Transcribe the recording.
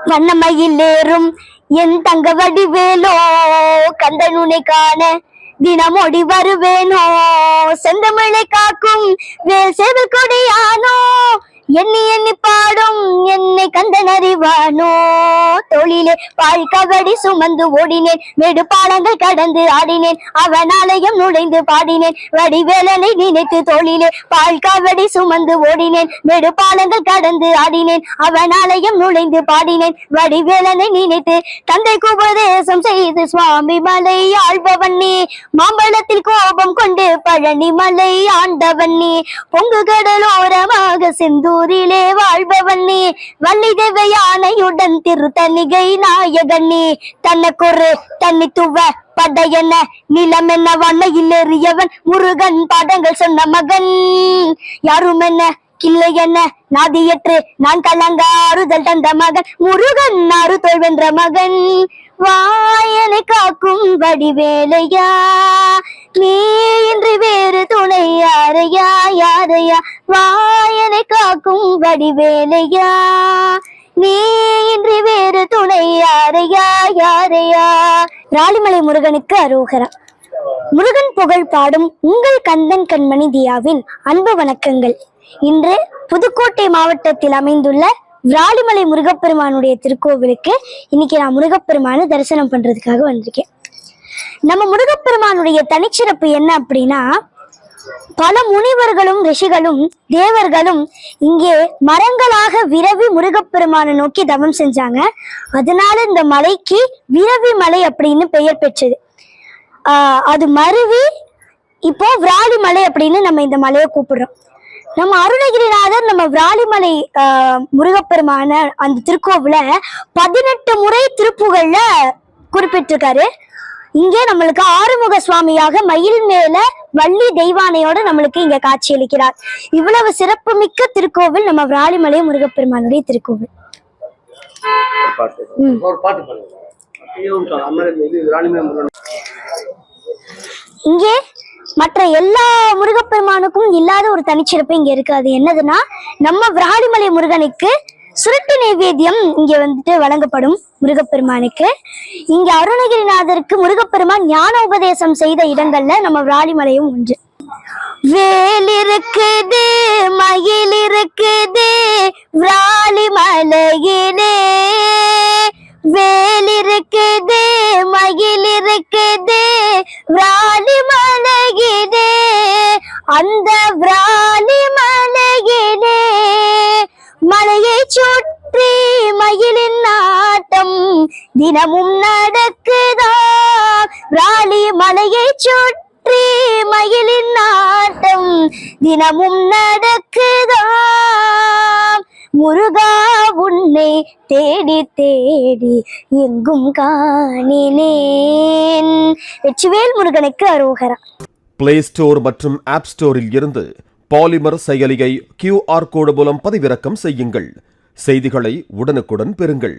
வண்ணமயில் ஏறும் என் தங்க வடிவேலோ கந்தனுனை காண தினமொடி வருவேனோ செந்தமிழை காக்கும் வேல் சேவல் கொடியானோ எண்ணி எண்ணி பாடும் என்னை கந்தன் அறிவானோ தொழிலே பால் கபடி சுமந்து ஓடினேன் மேடு பாலங்கள் கடந்து ஆடினேன் அவன் ஆலயம் நுழைந்து பாடினேன் வடிவேலனை நினைத்து தொழிலே பால் கபடி சுமந்து ஓடினேன் மேடு பாலங்கள் கடந்து ஆடினேன் அவன் ஆலயம் நுழைந்து பாடினேன் வடிவேலனை நினைத்து தந்தைக்கு உபதேசம் செய்து சுவாமி மலை ஆழ்பவன் நீ மாம்பழத்தில் கோபம் கொண்டு பழனி மலை ஆண்டவன் நீ பொங்கு கடலோரமாக செந்து ஊரிலே வாழ்பவன் நீ வள்ளி தேவ யானையுடன் திருத்தணிகை நாயகன் நீ தன்னைக்கொரு தன்னித்துவ படையென்ன நிலம் என்ன வண்மையில் எறியவன் முருகன் பாடங்கள் சொன்ன மகன் யாரும் என்ன கிள்ளை என்ன நாதியற்று நான் கலங்க ஆறுதல் தந்த மகன் முருகன் அறுதோள் வென்ற மகன் வாயனை காக்கும் வடிவேலையா நீ இன்றி வேறு துணை யாரையா யாரையா வாயனை காக்கும் வடிவேலையா நீ இன்றி வேறு துணை யாரையா யாரையா. ராலிமலை முருகனுக்கு அரோகரா. முருகன் புகழ் பாடும் உங்கள் கந்தன் கண்மணி தியாவின் அன்பு வணக்கங்கள். இன்று புதுக்கோட்டை மாவட்டத்தில் அமைந்துள்ள விராலிமலை முருகப்பெருமானுடைய திருக்கோவிலுக்கு இன்னைக்கு நான் முருகப்பெருமானை தரிசனம் பண்றதுக்காக வந்திருக்கேன். நம்ம முருகப்பெருமானுடைய தனிச்சிறப்பு என்ன அப்படின்னா, பல முனிவர்களும் ரிஷிகளும் தேவர்களும் இங்கே மரங்களாக விரவி முருகப்பெருமானை நோக்கி தவம் செஞ்சாங்க. அதனால இந்த மலைக்கு விரவி மலை அப்படின்னு பெயர் பெற்றது. அது மருவி இப்போ விராலிமலை அப்படின்னு நம்ம இந்த மலையை கூப்பிடுறோம். நம்ம அருணகிரிநாதர் நம்ம விராலிமலை முருகப்பெருமான அந்த திருக்கோவில 18 முறை திருப்புகள்ல குறிப்பிட்டிருக்காரு. இங்கே நம்மளுக்கு ஆறுமுக சுவாமியாக மயில் மேல வள்ளி தெய்வானையோட நம்மளுக்கு இங்க காட்சி அளிக்கிறார். இவ்வளவு சிறப்பு மிக்க திருக்கோவில் நம்ம விராலிமலை முருகப்பெருமானுடைய திருக்கோவில். இங்கே மற்ற எல்லா முருகப்பெருமானுக்கும் இல்லாத ஒரு தனிச்சிறப்பு இங்க இருக்கு. அது என்னதுன்னா, நம்ம விராலிமலை முருகனுக்கு சுருட்டு நைவேத்தியம் இங்க வந்துட்டு வழங்கப்படும். முருகப்பெருமானுக்கு இங்க அருணகிரிநாதருக்கு முருகப்பெருமான் ஞான உபதேசம் செய்த இடங்கள்ல நம்ம விராலிமலையும் ஒன்று. வேல் இருக்குது மயில் இருக்குது விராலிமலையிலே, வேல் இருக்குது மயில் இருக்குது விராலிமலையிலே, அந்த விராலிமலையிலே மலையை சுற்றி மயிலின் ஆட்டம் தினமும் நடக்குதா, விராலி மலையை சுற்றி மயிலின் ஆட்டம் தினமும் நடக்குதா, முருகா உன்னை தேடி தேடி எங்கும் காணினேன். வெற்றிவேல் முருகனுக்கு அரோகரா. பிளே ஸ்டோர் மற்றும் ஆப் ஸ்டோரில் இருந்து பாலிமர் செயலியை QR கோடு மூலம் பதிவிறக்கம் செய்யுங்கள். செய்திகளை உடனுக்குடன் பெறுங்கள்.